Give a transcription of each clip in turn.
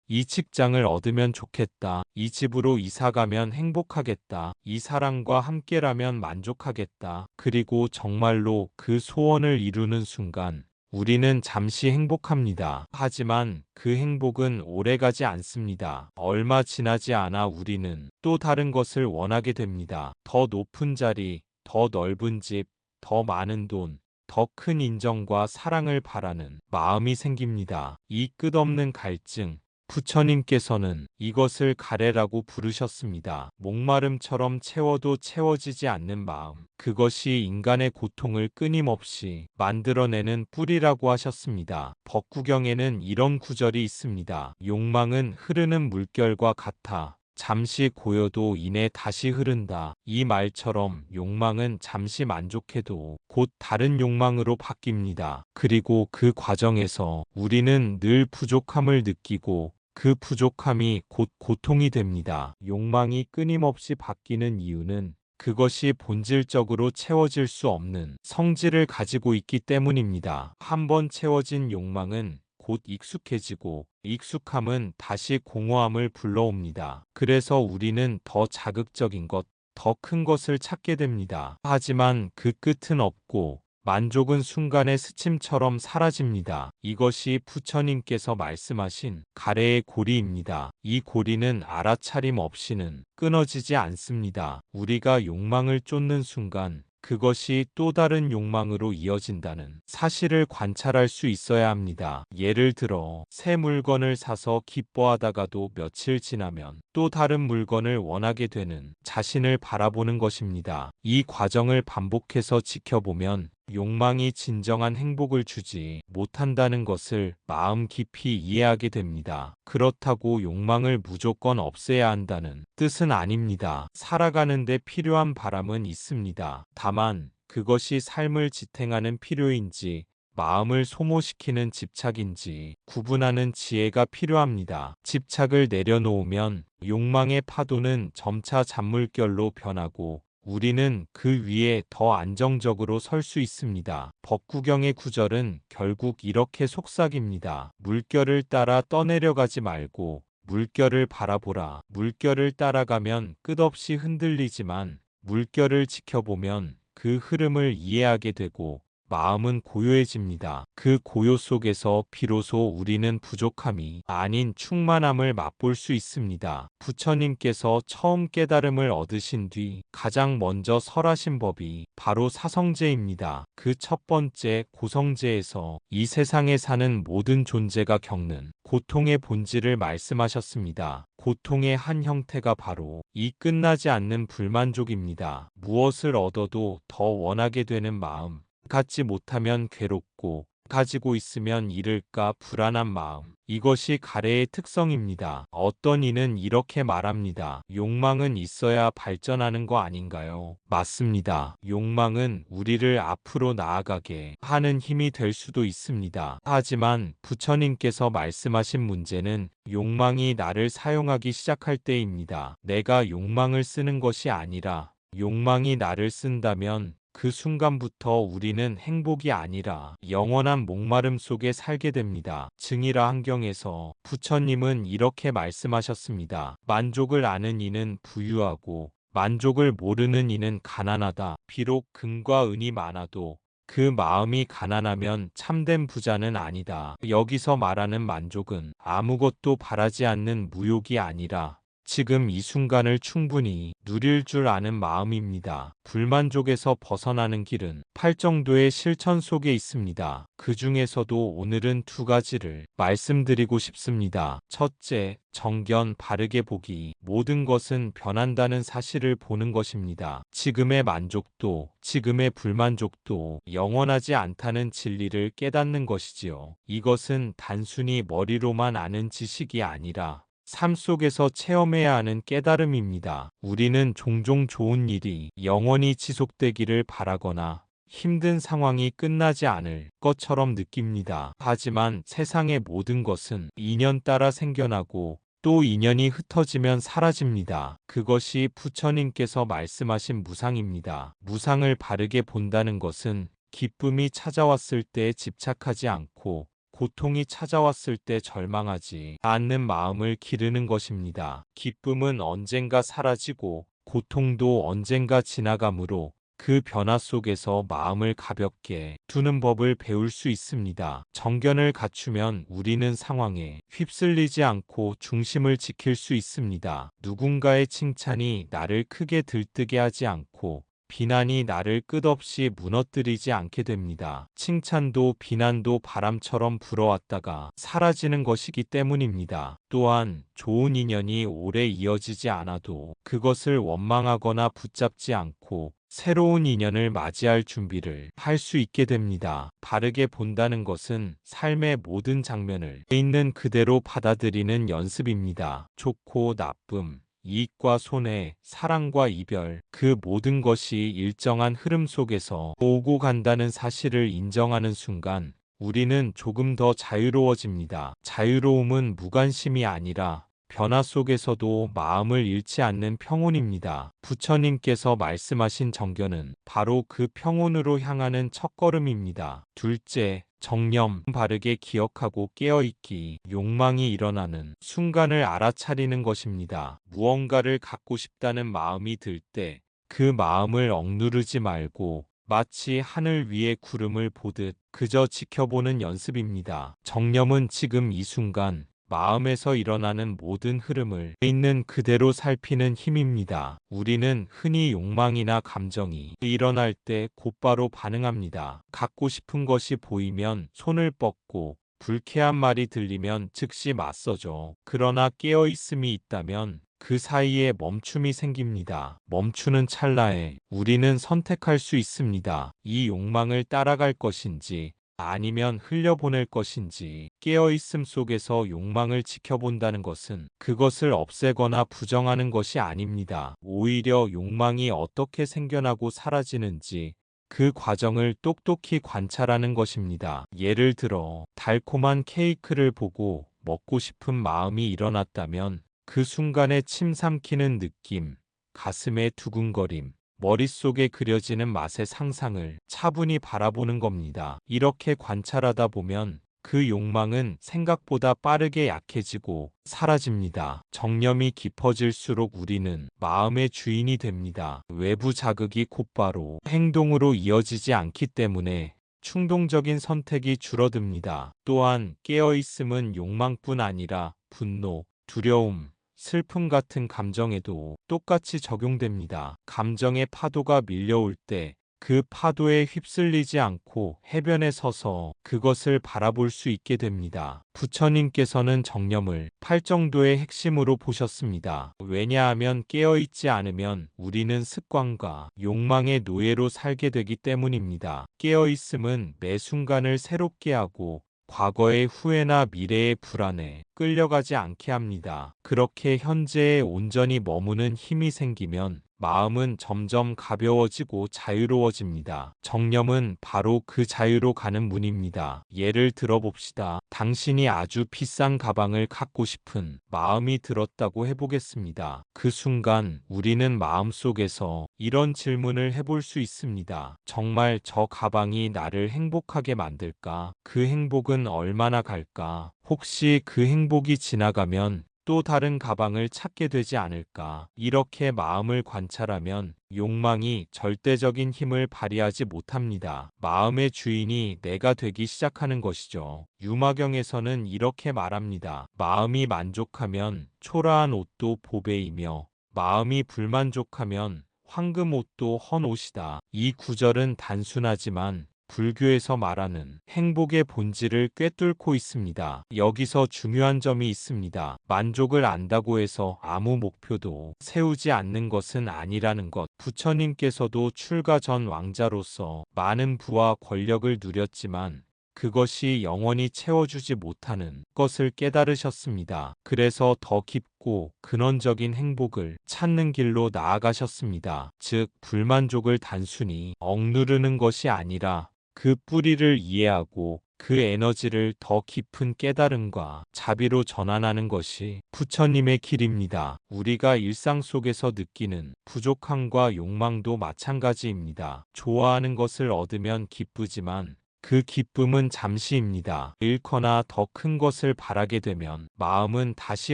이 직장을 얻으면 좋겠다. 이 집으로 이사 가면 행복하겠다. 이 사람과 함께라면 만족하겠다. 그리고 정말로 그 소원을 이루는 순간 우리는 잠시 행복합니다. 하지만 그 행복은 오래가지 않습니다. 얼마 지나지 않아 우리는 또 다른 것을 원하게 됩니다. 더 높은 자리, 더 넓은 집, 더 많은 돈, 더 큰 인정과 사랑을 바라는 마음이 생깁니다. 이 끝없는 갈증, 부처님께서는 이것을 가래라고 부르셨습니다. 목마름처럼 채워도 채워지지 않는 마음. 그것이 인간의 고통을 끊임없이 만들어내는 뿌리라고 하셨습니다. 법구경에는 이런 구절이 있습니다. 욕망은 흐르는 물결과 같아. 잠시 고여도 이내 다시 흐른다. 이 말처럼 욕망은 잠시 만족해도 곧 다른 욕망으로 바뀝니다. 그리고 그 과정에서 우리는 늘 부족함을 느끼고 그 부족함이 곧 고통이 됩니다. 욕망이 끊임없이 바뀌는 이유는 그것이 본질적으로 채워질 수 없는 성질을 가지고 있기 때문입니다. 한번 채워진 욕망은 곧 익숙해지고 익숙함은 다시 공허함을 불러옵니다. 그래서 우리는 더 자극적인 것, 더 큰 것을 찾게 됩니다. 하지만 그 끝은 없고 만족은 순간의 스침처럼 사라집니다. 이것이 부처님께서 말씀하신 가래의 고리입니다. 이 고리는 알아차림 없이는 끊어지지 않습니다. 우리가 욕망을 쫓는 순간 그것이 또 다른 욕망으로 이어진다는 사실을 관찰할 수 있어야 합니다. 예를 들어 새 물건을 사서 기뻐하다가도 며칠 지나면 또 다른 물건을 원하게 되는 자신을 바라보는 것입니다. 이 과정을 반복해서 지켜보면 욕망이 진정한 행복을 주지 못한다는 것을 마음 깊이 이해하게 됩니다. 그렇다고 욕망을 무조건 없애야 한다는 뜻은 아닙니다. 살아가는데 필요한 바람은 있습니다. 다만 그것이 삶을 지탱하는 필요인지 마음을 소모시키는 집착인지 구분하는 지혜가 필요합니다. 집착을 내려놓으면 욕망의 파도는 점차 잔물결로 변하고 우리는 그 위에 더 안정적으로 설 수 있습니다. 법구경의 구절은 결국 이렇게 속삭입니다. 물결을 따라 떠내려가지 말고 물결을 바라보라. 물결을 따라가면 끝없이 흔들리지만 물결을 지켜보면 그 흐름을 이해하게 되고 마음은 고요해집니다. 그 고요 속에서 비로소 우리는 부족함이 아닌 충만함을 맛볼 수 있습니다. 부처님께서 처음 깨달음을 얻으신 뒤 가장 먼저 설하신 법이 바로 사성제입니다. 그 첫 번째 고성제에서 이 세상에 사는 모든 존재가 겪는 고통의 본질을 말씀하셨습니다. 고통의 한 형태가 바로 이 끝나지 않는 불만족입니다. 무엇을 얻어도 더 원하게 되는 마음. 갖지 못하면 괴롭고 가지고 있으면 잃을까 불안한 마음. 이것이 가래의 특성입니다. 어떤 이는 이렇게 말합니다. 욕망은 있어야 발전하는 거 아닌가요? 맞습니다. 욕망은 우리를 앞으로 나아가게 하는 힘이 될 수도 있습니다. 하지만 부처님께서 말씀하신 문제는 욕망이 나를 사용하기 시작할 때입니다. 내가 욕망을 쓰는 것이 아니라 욕망이 나를 쓴다면 그 순간부터 우리는 행복이 아니라 영원한 목마름 속에 살게 됩니다. 증이라 한경에서 부처님은 이렇게 말씀하셨습니다. 만족을 아는 이는 부유하고 만족을 모르는 이는 가난하다. 비록 금과 은이 많아도 그 마음이 가난하면 참된 부자는 아니다. 여기서 말하는 만족은 아무것도 바라지 않는 무욕이 아니라 지금 이 순간을 충분히 누릴 줄 아는 마음입니다. 불만족에서 벗어나는 길은 팔정도의 실천 속에 있습니다. 그 중에서도 오늘은 두 가지를 말씀드리고 싶습니다. 첫째, 정견 바르게 보기. 모든 것은 변한다는 사실을 보는 것입니다. 지금의 만족도, 지금의 불만족도 영원하지 않다는 진리를 깨닫는 것이지요. 이것은 단순히 머리로만 아는 지식이 아니라 삶 속에서 체험해야 하는 깨달음입니다. 우리는 종종 좋은 일이 영원히 지속되기를 바라거나 힘든 상황이 끝나지 않을 것처럼 느낍니다. 하지만 세상의 모든 것은 인연 따라 생겨나고 또 인연이 흩어지면 사라집니다. 그것이 부처님께서 말씀하신 무상입니다. 무상을 바르게 본다는 것은 기쁨이 찾아왔을 때 집착하지 않고 고통이 찾아왔을 때 절망하지 않는 마음을 기르는 것입니다. 기쁨은 언젠가 사라지고 고통도 언젠가 지나가므로 그 변화 속에서 마음을 가볍게 두는 법을 배울 수 있습니다. 정견을 갖추면 우리는 상황에 휩쓸리지 않고 중심을 지킬 수 있습니다. 누군가의 칭찬이 나를 크게 들뜨게 하지 않고 비난이 나를 끝없이 무너뜨리지 않게 됩니다. 칭찬도 비난도 바람처럼 불어왔다가 사라지는 것이기 때문입니다. 또한 좋은 인연이 오래 이어지지 않아도 그것을 원망하거나 붙잡지 않고 새로운 인연을 맞이할 준비를 할 수 있게 됩니다. 바르게 본다는 것은 삶의 모든 장면을 있는 그대로 받아들이는 연습입니다. 좋고 나쁨, 이익과 손해, 사랑과 이별, 그 모든 것이 일정한 흐름 속에서 오고 간다는 사실을 인정하는 순간 우리는 조금 더 자유로워집니다. 자유로움은 무관심이 아니라 변화 속에서도 마음을 잃지 않는 평온입니다. 부처님께서 말씀하신 정견은 바로 그 평온으로 향하는 첫걸음입니다. 둘째, 정념, 바르게 기억하고 깨어있기, 욕망이 일어나는 순간을 알아차리는 것입니다. 무언가를 갖고 싶다는 마음이 들 때 그 마음을 억누르지 말고 마치 하늘 위의 구름을 보듯 그저 지켜보는 연습입니다. 정념은 지금 이 순간 마음에서 일어나는 모든 흐름을 있는 그대로 살피는 힘입니다. 우리는 흔히 욕망이나 감정이 일어날 때 곧바로 반응합니다. 갖고 싶은 것이 보이면 손을 뻗고 불쾌한 말이 들리면 즉시 맞서죠. 그러나 깨어있음이 있다면 그 사이에 멈춤이 생깁니다. 멈추는 찰나에 우리는 선택할 수 있습니다. 이 욕망을 따라갈 것인지 아니면 흘려보낼 것인지. 깨어있음 속에서 욕망을 지켜본다는 것은 그것을 없애거나 부정하는 것이 아닙니다. 오히려 욕망이 어떻게 생겨나고 사라지는지 그 과정을 똑똑히 관찰하는 것입니다. 예를 들어 달콤한 케이크를 보고 먹고 싶은 마음이 일어났다면 그 순간에 침 삼키는 느낌, 가슴의 두근거림, 머릿속에 그려지는 맛의 상상을 차분히 바라보는 겁니다. 이렇게 관찰하다 보면 그 욕망은 생각보다 빠르게 약해지고 사라집니다. 정념이 깊어질수록 우리는 마음의 주인이 됩니다. 외부 자극이 곧바로 행동으로 이어지지 않기 때문에 충동적인 선택이 줄어듭니다. 또한 깨어있음은 욕망뿐 아니라 분노, 두려움, 슬픔 같은 감정에도 똑같이 적용됩니다. 감정의 파도가 밀려올 때 그 파도에 휩쓸리지 않고 해변에 서서 그것을 바라볼 수 있게 됩니다. 부처님께서는 정념을 팔정도의 핵심으로 보셨습니다. 왜냐하면 깨어있지 않으면 우리는 습관과 욕망의 노예로 살게 되기 때문입니다. 깨어있음은 매 순간을 새롭게 하고 과거의 후회나 미래의 불안에 끌려가지 않게 합니다. 그렇게 현재에 온전히 머무는 힘이 생기면 마음은 점점 가벼워지고 자유로워집니다. 정념은 바로 그 자유로 가는 문입니다. 예를 들어봅시다. 당신이 아주 비싼 가방을 갖고 싶은 마음이 들었다고 해보겠습니다. 그 순간 우리는 마음속에서 이런 질문을 해볼 수 있습니다. 정말 저 가방이 나를 행복하게 만들까? 그 행복은 얼마나 갈까? 혹시 그 행복이 지나가면 또 다른 가방을 찾게 되지 않을까? 이렇게 마음을 관찰하면 욕망이 절대적인 힘을 발휘하지 못합니다. 마음의 주인이 내가 되기 시작하는 것이죠. 유마경에서는 이렇게 말합니다. 마음이 만족하면 초라한 옷도 보배이며 마음이 불만족하면 황금 옷도 헌 옷이다. 이 구절은 단순하지만 불교에서 말하는 행복의 본질을 꿰뚫고 있습니다. 여기서 중요한 점이 있습니다. 만족을 안다고 해서 아무 목표도 세우지 않는 것은 아니라는 것. 부처님께서도 출가 전 왕자로서 많은 부와 권력을 누렸지만 그것이 영원히 채워주지 못하는 것을 깨달으셨습니다. 그래서 더 깊고 근원적인 행복을 찾는 길로 나아가셨습니다. 즉, 불만족을 단순히 억누르는 것이 아니라 그 뿌리를 이해하고 그 에너지를 더 깊은 깨달음과 자비로 전환하는 것이 부처님의 길입니다. 우리가 일상 속에서 느끼는 부족함과 욕망도 마찬가지입니다. 좋아하는 것을 얻으면 기쁘지만 그 기쁨은 잠시입니다. 잃거나 더 큰 것을 바라게 되면 마음은 다시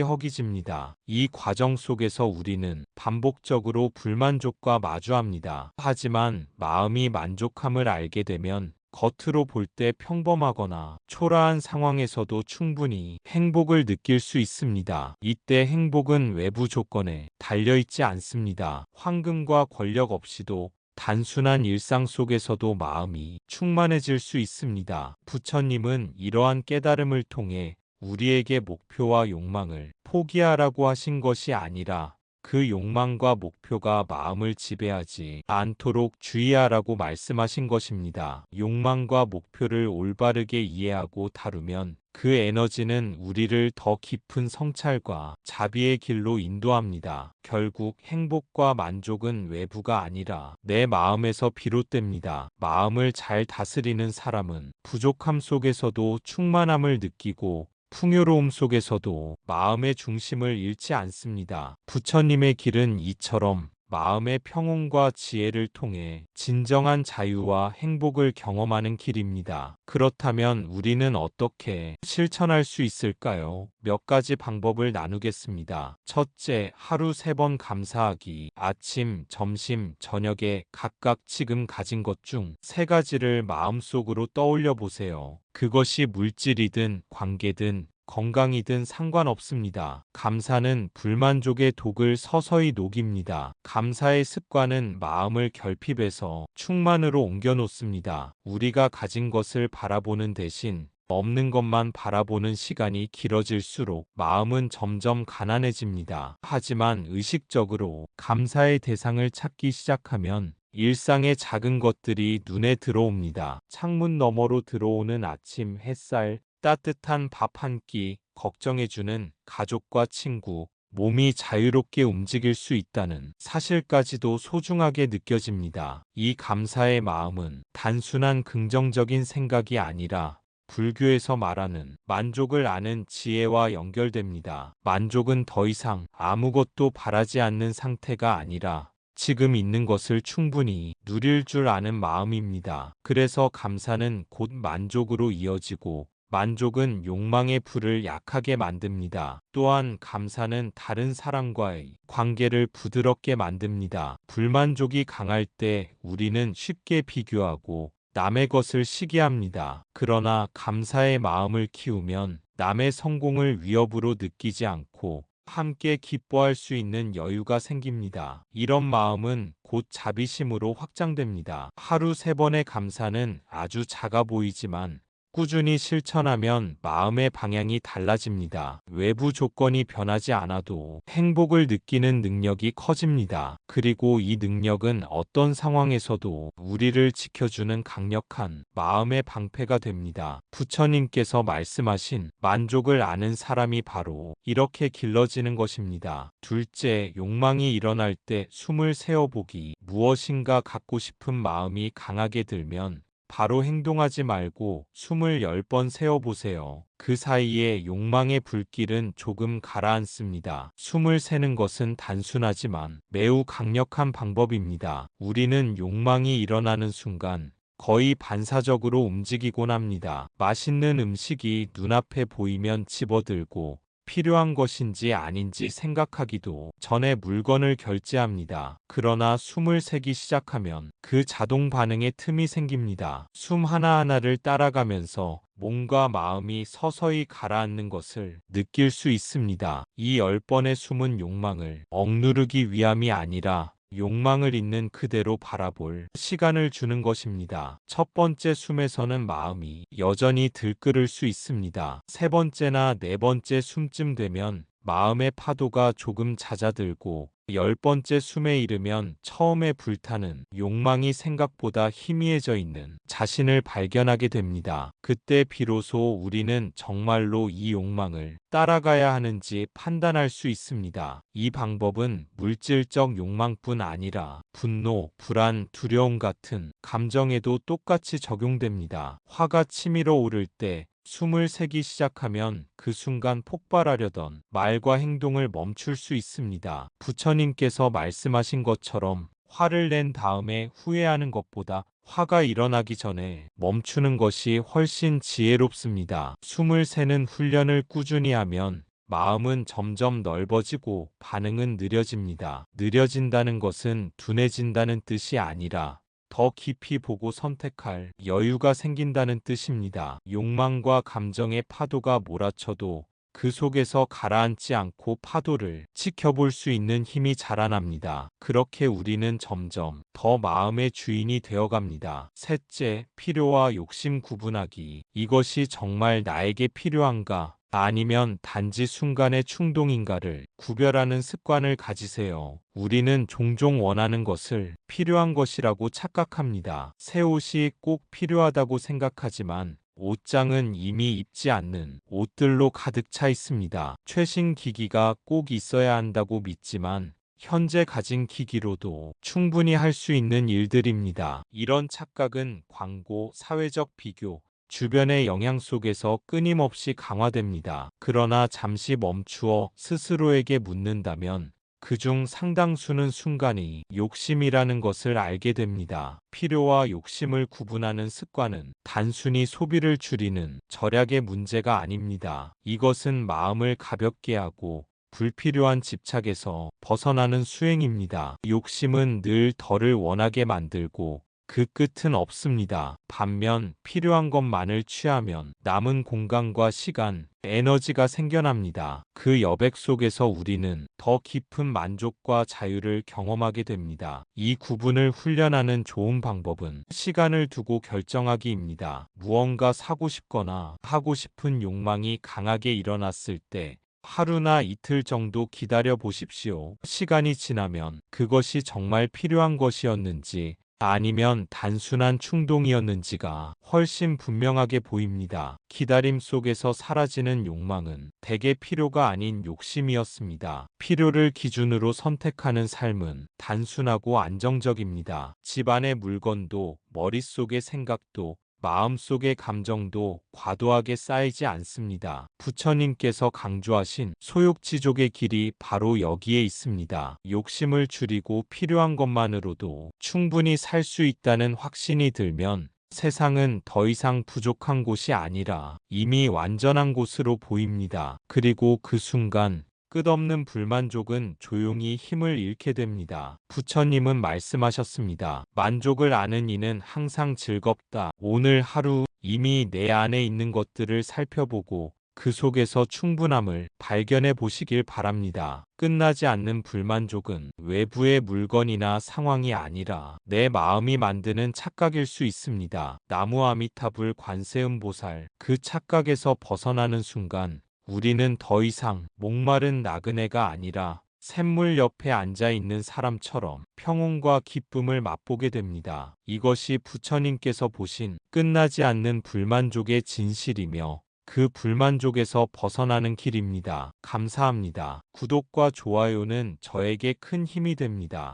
허기집니다. 이 과정 속에서 우리는 반복적으로 불만족과 마주합니다. 하지만 마음이 만족함을 알게 되면 겉으로 볼 때 평범하거나 초라한 상황에서도 충분히 행복을 느낄 수 있습니다. 이때 행복은 외부 조건에 달려있지 않습니다. 황금과 권력 없이도 단순한 일상 속에서도 마음이 충만해질 수 있습니다. 부처님은 이러한 깨달음을 통해 우리에게 목표와 욕망을 포기하라고 하신 것이 아니라 그 욕망과 목표가 마음을 지배하지 않도록 주의하라고 말씀하신 것입니다. 욕망과 목표를 올바르게 이해하고 다루면 그 에너지는 우리를 더 깊은 성찰과 자비의 길로 인도합니다. 결국 행복과 만족은 외부가 아니라 내 마음에서 비롯됩니다. 마음을 잘 다스리는 사람은 부족함 속에서도 충만함을 느끼고 풍요로움 속에서도 마음의 중심을 잃지 않습니다. 부처님의 길은 이처럼 마음의 평온과 지혜를 통해 진정한 자유와 행복을 경험하는 길입니다. 그렇다면 우리는 어떻게 실천할 수 있을까요? 몇 가지 방법을 나누겠습니다. 첫째, 하루 3번 감사하기. 아침, 점심, 저녁에 각각 지금 가진 것 중 3가지를 마음속으로 떠올려 보세요. 그것이 물질이든 관계든 건강이든 상관없습니다. 감사는 불만족의 독을 서서히 녹입니다. 감사의 습관은 마음을 결핍해서 충만으로 옮겨놓습니다. 우리가 가진 것을 바라보는 대신 없는 것만 바라보는 시간이 길어질수록 마음은 점점 가난해집니다. 하지만 의식적으로 감사의 대상을 찾기 시작하면 일상의 작은 것들이 눈에 들어옵니다. 창문 너머로 들어오는 아침 햇살, 따뜻한 밥 한 끼, 걱정해주는 가족과 친구, 몸이 자유롭게 움직일 수 있다는 사실까지도 소중하게 느껴집니다. 이 감사의 마음은 단순한 긍정적인 생각이 아니라 불교에서 말하는 만족을 아는 지혜와 연결됩니다. 만족은 더 이상 아무것도 바라지 않는 상태가 아니라 지금 있는 것을 충분히 누릴 줄 아는 마음입니다. 그래서 감사는 곧 만족으로 이어지고 만족은 욕망의 불을 약하게 만듭니다. 또한 감사는 다른 사람과의 관계를 부드럽게 만듭니다. 불만족이 강할 때 우리는 쉽게 비교하고 남의 것을 시기합니다. 그러나 감사의 마음을 키우면 남의 성공을 위협으로 느끼지 않고 함께 기뻐할 수 있는 여유가 생깁니다. 이런 마음은 곧 자비심으로 확장됩니다. 하루 3번의 감사는 아주 작아 보이지만 꾸준히 실천하면 마음의 방향이 달라집니다. 외부 조건이 변하지 않아도 행복을 느끼는 능력이 커집니다. 그리고 이 능력은 어떤 상황에서도 우리를 지켜주는 강력한 마음의 방패가 됩니다. 부처님께서 말씀하신 만족을 아는 사람이 바로 이렇게 길러지는 것입니다. 둘째, 욕망이 일어날 때 숨을 세어보기. 무엇인가 갖고 싶은 마음이 강하게 들면 바로 행동하지 말고 숨을 10번 세어보세요. 그 사이에 욕망의 불길은 조금 가라앉습니다. 숨을 세는 것은 단순하지만 매우 강력한 방법입니다. 우리는 욕망이 일어나는 순간 거의 반사적으로 움직이곤 합니다. 맛있는 음식이 눈앞에 보이면 집어들고 필요한 것인지 아닌지 생각하기도 전에 물건을 결제합니다. 그러나 숨을 세기 시작하면 그 자동 반응에 틈이 생깁니다. 숨 하나하나를 따라가면서 몸과 마음이 서서히 가라앉는 것을 느낄 수 있습니다. 이 10번의 숨은 욕망을 억누르기 위함이 아니라 욕망을 있는 그대로 바라볼 시간을 주는 것입니다. 첫 번째 숨에서는 마음이 여전히 들끓을 수 있습니다. 3번째나 4번째 숨쯤 되면 마음의 파도가 조금 잦아들고 10번째 숨에 이르면 처음에 불타는 욕망이 생각보다 희미해져 있는 자신을 발견하게 됩니다. 그때 비로소 우리는 정말로 이 욕망을 따라가야 하는지 판단할 수 있습니다. 이 방법은 물질적 욕망뿐 아니라 분노, 불안, 두려움 같은 감정에도 똑같이 적용됩니다. 화가 치밀어 오를 때 숨을 세기 시작하면 그 순간 폭발하려던 말과 행동을 멈출 수 있습니다. 부처님께서 말씀하신 것처럼 화를 낸 다음에 후회하는 것보다 화가 일어나기 전에 멈추는 것이 훨씬 지혜롭습니다. 숨을 새는 훈련을 꾸준히 하면 마음은 점점 넓어지고 반응은 느려집니다. 느려진다는 것은 둔해진다는 뜻이 아니라 더 깊이 보고 선택할 여유가 생긴다는 뜻입니다. 욕망과 감정의 파도가 몰아쳐도 그 속에서 가라앉지 않고 파도를 지켜볼 수 있는 힘이 자라납니다. 그렇게 우리는 점점 더 마음의 주인이 되어갑니다. 셋째, 필요와 욕심 구분하기. 이것이 정말 나에게 필요한가? 아니면 단지 순간의 충동인가를 구별하는 습관을 가지세요. 우리는 종종 원하는 것을 필요한 것이라고 착각합니다. 새 옷이 꼭 필요하다고 생각하지만 옷장은 이미 입지 않는 옷들로 가득 차 있습니다. 최신 기기가 꼭 있어야 한다고 믿지만 현재 가진 기기로도 충분히 할 수 있는 일들입니다. 이런 착각은 광고, 사회적 비교, 주변의 영향 속에서 끊임없이 강화됩니다. 그러나 잠시 멈추어 스스로에게 묻는다면 그중 상당수는 순간이 욕심이라는 것을 알게 됩니다. 필요와 욕심을 구분하는 습관은 단순히 소비를 줄이는 절약의 문제가 아닙니다. 이것은 마음을 가볍게 하고 불필요한 집착에서 벗어나는 수행입니다. 욕심은 늘 덜을 원하게 만들고 그 끝은 없습니다. 반면 필요한 것만을 취하면 남은 공간과 시간, 에너지가 생겨납니다. 그 여백 속에서 우리는 더 깊은 만족과 자유를 경험하게 됩니다. 이 구분을 훈련하는 좋은 방법은 시간을 두고 결정하기입니다. 무언가 사고 싶거나 하고 싶은 욕망이 강하게 일어났을 때 하루나 이틀 정도 기다려 보십시오. 시간이 지나면 그것이 정말 필요한 것이었는지 아니면 단순한 충동이었는지가 훨씬 분명하게 보입니다. 기다림 속에서 사라지는 욕망은 대개 필요가 아닌 욕심이었습니다. 필요를 기준으로 선택하는 삶은 단순하고 안정적입니다. 집안의 물건도 머릿속의 생각도 마음속의 감정도 과도하게 쌓이지 않습니다. 부처님께서 강조하신 소욕지족의 길이 바로 여기에 있습니다. 욕심을 줄이고 필요한 것만으로도 충분히 살 수 있다는 확신이 들면 세상은 더 이상 부족한 곳이 아니라 이미 완전한 곳으로 보입니다. 그리고 그 순간 끝없는 불만족은 조용히 힘을 잃게 됩니다. 부처님은 말씀하셨습니다. 만족을 아는 이는 항상 즐겁다. 오늘 하루 이미 내 안에 있는 것들을 살펴보고 그 속에서 충분함을 발견해 보시길 바랍니다. 끝나지 않는 불만족은 외부의 물건이나 상황이 아니라 내 마음이 만드는 착각일 수 있습니다. 나무 아미타불 관세음보살, 그 착각에서 벗어나는 순간 우리는 더 이상 목마른 나그네가 아니라 샘물 옆에 앉아 있는 사람처럼 평온과 기쁨을 맛보게 됩니다. 이것이 부처님께서 보신 끝나지 않는 불만족의 진실이며 그 불만족에서 벗어나는 길입니다. 감사합니다. 구독과 좋아요는 저에게 큰 힘이 됩니다.